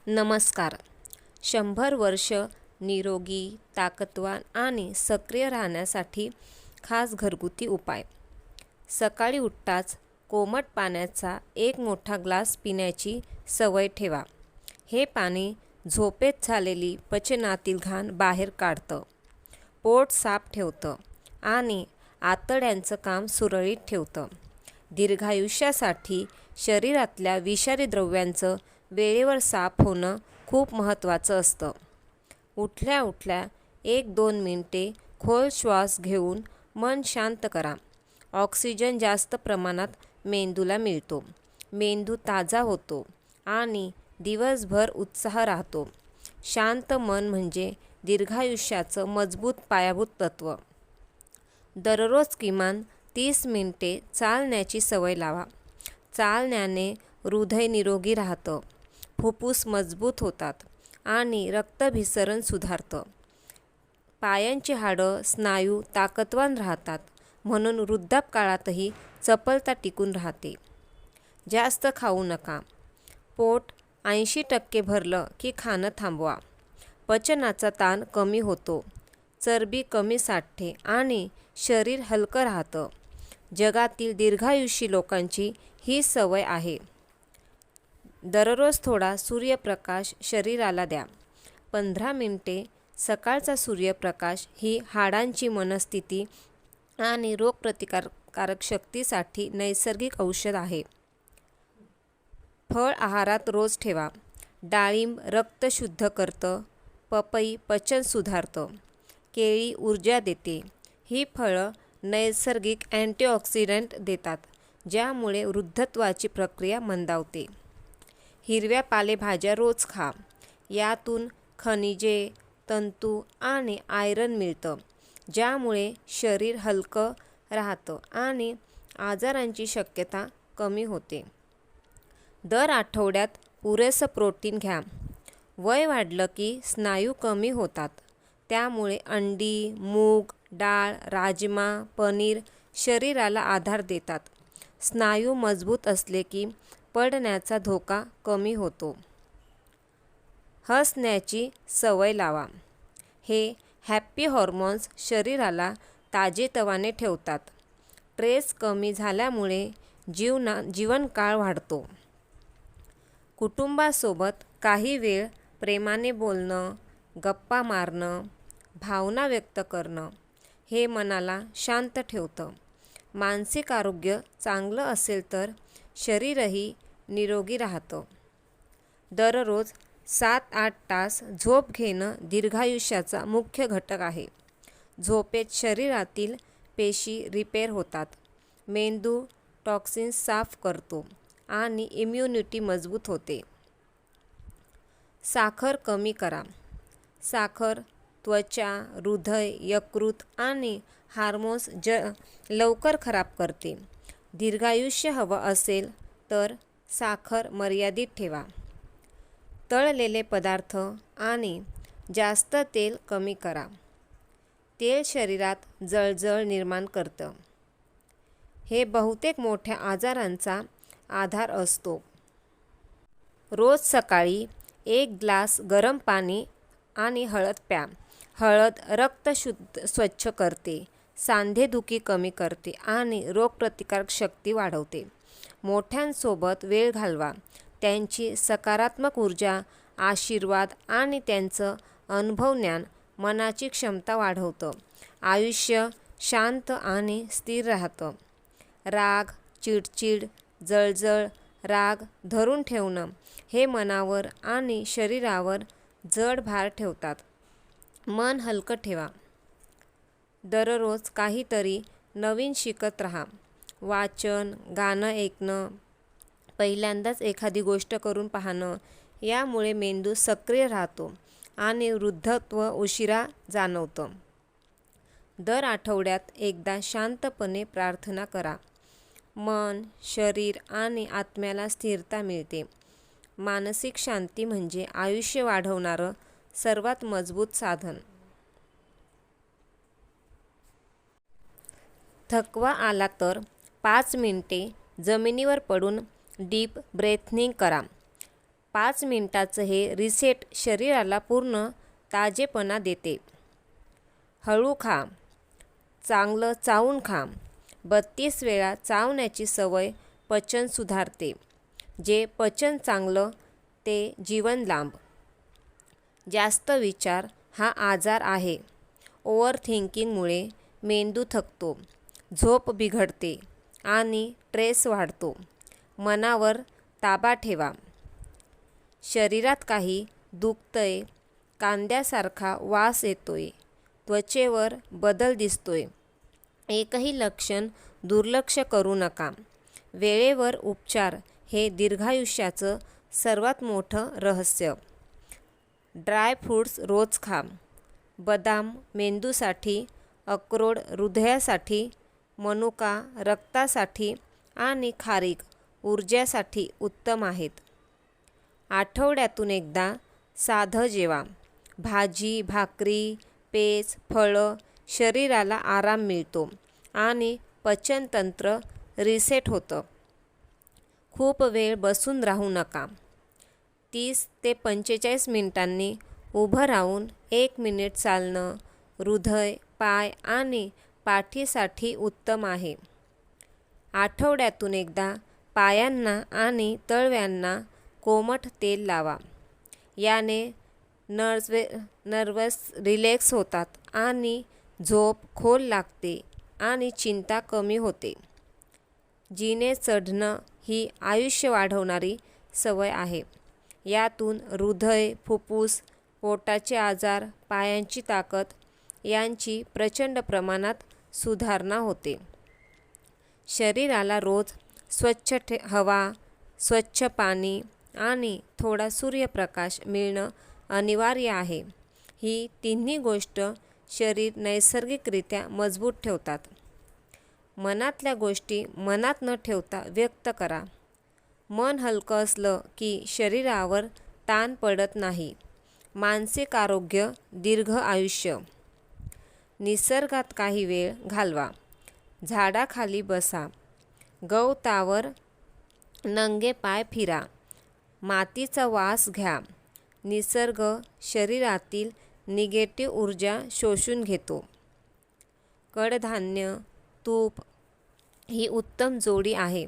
नमस्कार. 100 वर्ष निरोगी, ताकदवान आणि सक्रिय राहण्यासाठी खास घरगुती उपाय. सकाळी उठताच कोमट पाण्याचा एक मोठा ग्लास पिण्याची सवय ठेवा. हे पाणी झोपेत झालेली पचनातील घाण बाहेर काढतं, पोट साफ ठेवतं आणि आतड्यांचं काम सुरळीत ठेवतं. दीर्घायुष्यासाठी शरीरातल्या विषारी द्रव्यांचं वेळेवर साफ होणं खूप महत्त्वाचं असतं. उठल्या उठल्या 1-2 मिनिटे खोल श्वास घेऊन मन शांत करा. ऑक्सिजन जास्त प्रमाणात मेंदूला मिळतो, मेंदू ताजा होतो आणि दिवसभर उत्साह राहतो. शांत मन म्हणजे दीर्घायुष्याचं मजबूत पायाभूत तत्त्व. दररोज किमान 30 मिनिटे चालण्याची सवय लावा. चालण्याने हृदय निरोगी राहतं, फुफ्फुस मजबूत होतात आणि रक्तभिसरण सुधारतं. पायांची हाडं, स्नायू ताकदवान राहतात, म्हणून वृद्धापकाळातही चपलता टिकून राहते. जास्त खाऊ नका. पोट 80% भरलं की खाणं थांबवा. पचनाचा ताण कमी होतो, चरबी कमी साठते आणि शरीर हलकं राहतं. जगातील दीर्घायुषी लोकांची ही सवय आहे. दररोज थोडा सूर्यप्रकाश शरीराला द्या. 15 मिनिटे सकाळचा सूर्यप्रकाश ही हाडांची मनस्थिती आणि रोगप्रतिकारक शक्तीसाठी नैसर्गिक औषध आहे. फळ आहारात रोज ठेवा. डाळिंब रक्त शुद्ध करतं, पपई पचन सुधारतं, केळी ऊर्जा देते. ही फळं नैसर्गिक अँटीऑक्सिडंट देतात, ज्यामुळे वृद्धत्वाची प्रक्रिया मंदावते. हिरव्या पालेभाज्या रोज खा. यातून खनिजे, तंतू आणि आयरन मिळतं, ज्यामुळे शरीर हलकं राहतं आणि आजारांची शक्यता कमी होते. दर आठवड्यात पुरेसं प्रोटीन घ्या. वय वाढलं की स्नायू कमी होतात, त्यामुळे अंडी, मूग, डाळ, राजमा, पनीर शरीराला आधार देतात. स्नायू मजबूत असले की पडण्याचा धोका कमी होतो. हसण्याची सवय लावा. हे हॅपी हॉर्मोन्स शरीराला ताजेतवाने ठेवतात. स्ट्रेस कमी झाल्यामुळे जीवनकाळ वाढतो. कुटुंबासोबत काही वेळ प्रेमाने बोलणं, गप्पा मारणं, भावना व्यक्त करणं हे मनाला शांत ठेवतं. मानसिक आरोग्य चांगलं असेल तर शरीरही निरोगी राहतं. दररोज 7-8 तास झोप घेणं दीर्घायुष्याचा मुख्य घटक आहे. झोपेत शरीरातील पेशी रिपेअर होतात, मेंदू टॉक्सिन्स साफ करतो आणि इम्युनिटी मजबूत होते. साखर कमी करा. साखर त्वचा, हृदय, यकृत आणि हार्मोन्स लवकर खराब करते. दीर्घायुष्य हवं असेल तर साखर मर्यादित ठेवा. तळलेले पदार्थ आणि जास्त तेल कमी करा. तेल शरीरात जळजळ निर्माण करतं. हे बहुतेक मोठ्या आजारांचा आधार असतो. रोज सकाळी 1 ग्लास गरम पाणी आणि हळद प्या. हळद रक्त स्वच्छ करते, सांधेदुखी कमी करते आणि रोगप्रतिकारक शक्ती वाढवते. मोठ्यांसोबत वेळ घालवा. त्यांची सकारात्मक ऊर्जा, आशीर्वाद आणि त्यांचं अनुभवज्ञान मनाची क्षमता वाढवतं. आयुष्य शांत आणि स्थिर राहतं. राग, चिडचिड, जळजळ, राग धरून ठेवणं हे मनावर आणि शरीरावर जड भार ठेवतात. मन हलकं ठेवा. दररोज काहीतरी नवीन शिकत राहा. वाचन, गाणं ऐकणं, पहिल्यांदाच एखादी गोष्ट करून पाहणं यामुळे मेंदू सक्रिय राहतो आणि वृद्धत्व उशिरा जाणवतं. दर आठवड्यात एकदा शांतपणे प्रार्थना करा. मन, शरीर आणि आत्म्याला स्थिरता मिळते. मानसिक शांती म्हणजे आयुष्य वाढवणारं सर्वात मजबूत साधन. थकवा आला तर 5 मिनिटे जमिनीवर पडून डीप ब्रेथिंग करा. 5 मिनिटाचं हे रिसेट शरीराला पूर्ण ताजेपणा देते. हळू खा, चांगलं चावून खा. 32 वेळा चावण्याची सवय पचन सुधारते. जे पचन चांगलं ते जीवन लांब. जास्त विचार हा आजार आहे. ओव्हर थिंकिंगमुळे मेंदू थकतो, झोप बिघडते आणि स्ट्रेस वाढतो. मनावर ताबा ठेवा. शरीरात काही दुखतंय, कांद्यासारखा वास येतोय, त्वचेवर बदल दिसतोय. एकही लक्षण दुर्लक्ष करू नका. वेळेवर उपचार हे दीर्घायुष्याचं सर्वात मोठं रहस्य. ड्राय फ्रूट्स रोज खा. बदाम मेंदूसाठी, अक्रोड हृदयासाठी, मनुका रक्तासाठी आणि खारीक ऊर्जेसाठी उत्तम आहेत. आठवड्यातून एकदा साधं जेवा. भाजी, भाकरी, पेज, फळं. शरीराला आराम मिळतो आणि पचनतंत्र रिसेट होतं. खूप वेळ बसून राहू नका. 30 ते 45 मिनिटांनी उभं राहून 1 मिनिट चालणं हृदय, पाय आणि पाठीसाठी उत्तम आहे. आठवड्यातून एकदा पायांना आणि तळव्यांना कोमट तेल लावा. याने नर्व्हस रिलॅक्स होतात आणि झोप खोल लागते आणि चिंता कमी होते. जिने चढणं ही आयुष्य वाढवणारी सवय आहे. यातून हृदय, फुफ्फुस, पोटाचे आजार, पायांची ताकद यांची प्रचंड प्रमाणात सुधारणा होते. शरीराला रोज स्वच्छ हवा, स्वच्छ पाणी आणि थोडा सूर्यप्रकाश मिळणं अनिवार्य आहे. ही तिन्ही गोष्ट शरीर नैसर्गिकरित्या मजबूत ठेवतात. मनातल्या गोष्टी मनात न ठेवता व्यक्त करा. मन हलकं असलं की शरीरावर ताण पडत नाही. मानसिक आरोग्य, दीर्घ आयुष्य. निसर्गात काही वेळ घालवा. झाडाखाली बसा. गवतावर नंगे पाय फिरा. मातीचा वास घ्या. निसर्ग शरीरातील निगेटिव्ह ऊर्जा शोषून घेतो. कडधान्य, तूप ही उत्तम जोडी आहे.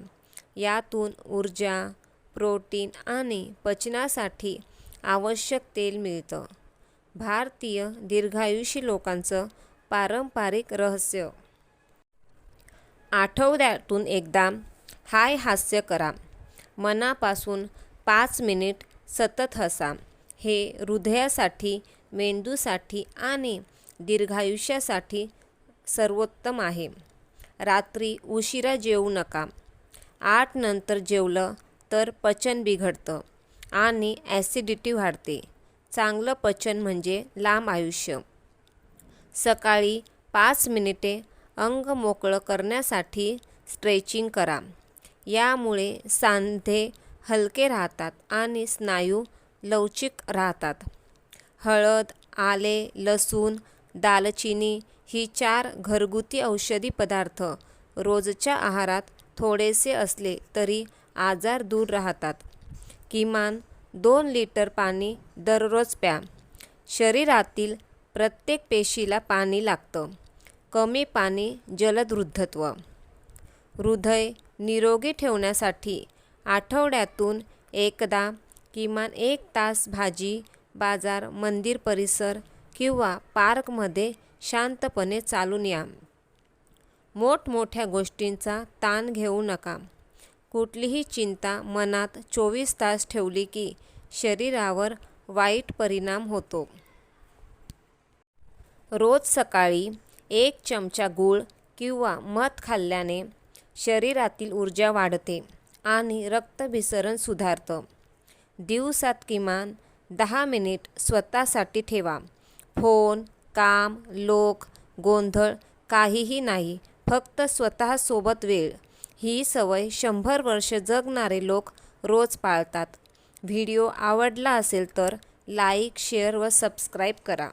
यातून ऊर्जा, प्रोटीन आणि पचनासाठी आवश्यक तेल मिळतं. भारतीय दीर्घायुषी लोकांचं पारंपरिक रहस्य. आठवड्यातून एकदा हास्य करा. मनापासून 5 मिनिट सतत हसा. हे हृदयासाठी, मेंदूसाठी आणि दीर्घायुष्यासाठी सर्वोत्तम आहे. रात्री उशिरा जेवू नका. 8 नंतर जेवलं तर पचन बिघडतं आणि ॲसिडिटी वाढते. चांगलं पचन म्हणजे लांब आयुष्य. सकाळी 5 मिनिटे अंग मोकळं करण्यासाठी स्ट्रेचिंग करा. यामुळे सांधे हलके राहतात आणि स्नायू लवचिक राहतात. हळद, आले, लसूण, दालचिनी ही 4 घरगुती औषधी पदार्थ रोजच्या आहारात थोडेसे असले तरी आजार दूर राहतात. किमान 2 लिटर पाणी दररोज प्या. शरीरातील प्रत्येक पेशीला पाणी लागतं. कमी पाणी जलद वृद्धत्व. हृदय निरोगी ठेवण्यासाठी आठवड्यातून एकदा किमान 1 तास भाजी, बाजार, मंदिर परिसर किंवा पार्कमध्ये शांतपणे चालून या. मोठमोठ्या गोष्टींचा ताण घेऊ नका. कुठलीही चिंता मनात 24 तास ठेवली की शरीरावर वाईट परिणाम होतो. रोज सकाळी 1 चमचा गूळ किंवा मध खाल्ल्याने शरीरातील ऊर्जा वाढते आणि रक्तभिसरण सुधारतं. दिवसात किमान 10 मिनिट स्वतःसाठी ठेवा. फोन, काम, लोक, गोंधळ काहीही नाही. फक्त स्वतःसोबत वेळ. ही सवय 100 वर्ष जगणारे लोक रोज पाळतात. व्हिडिओ आवडला असेल तर लाईक, शेअर व सबस्क्राईब करा.